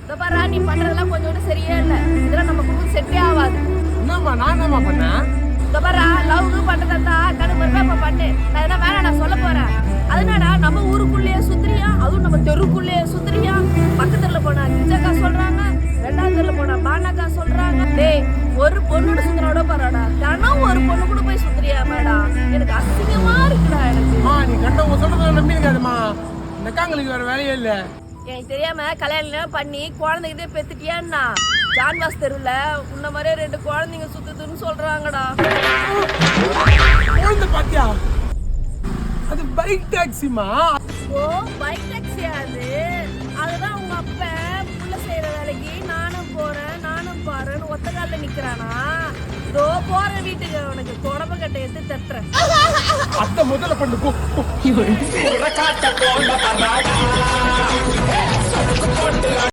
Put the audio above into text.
இந்த பாரு நீ பண்றதெல்லாம் கொஞ்சம் கூட சரியே இல்ல. இதெல்லாம் நம்ம குடும்பம் செட்டே ஆகாது. என்னம்மா நான் என்னம்மா பண்ணேன்? இந்த பாரு லவ் பண்றதா கணக்கு மறுபடியும் இப்ப பண்ணு. நான் என்ன வேணா நான் சொல்ல போறேன். அதனாடா நம்ம ஊருக்குள்ளேயே சுத்துறியா, அதுவும் நம்ம தெருக்குள்ளேயே சுத்துறியா. பக்கத்துல போனா கிச்சக்கா சொல்றாங்க, ரெண்டாவது தெருல போனா பானாக்கா சொல்றாங்க. டேய் ஒரு பொண்ணோட சுத்துறோட பாருடா, தினம் ஒரு பொண்ணு கூட போய் சுத்துறியா மேடா. எனக்கு அசிங்கமா இருக்குடா எனக்கு. நீ கண்டவங்க சொல்றத நம்பி இருக்காதுமா. இந்த காங்களுக்கு வேற வேலையே இல்ல. எனக்கு தெரியாம கல்யாணம் பண்ணி குழந்தைகிட்டே பெத்துட்டியான்னா ஜான்வாஸ் தெருவுல உன்ன மாதிரியே 2 குழந்தைங்க சுத்துதுன்னு சொல்றாங்கடா. குழந்தை பாத்தியா? அது பைக் டாக்ஸிமா. ஓ பைக் டாக்ஸியா அது? அதுதான் உங்க அப்ப புள்ள செய்யற வேலைக்கு நானும் போறேன் நானும் பாருன்னு ஒத்த கால்ல நிக்கிறானா. இதோ போற வீட்டுக்கு உனக்கு தொடப்ப கட்டை எடுத்து தட்டுறேன். அத்தை முதல்ல பண்ணு போ.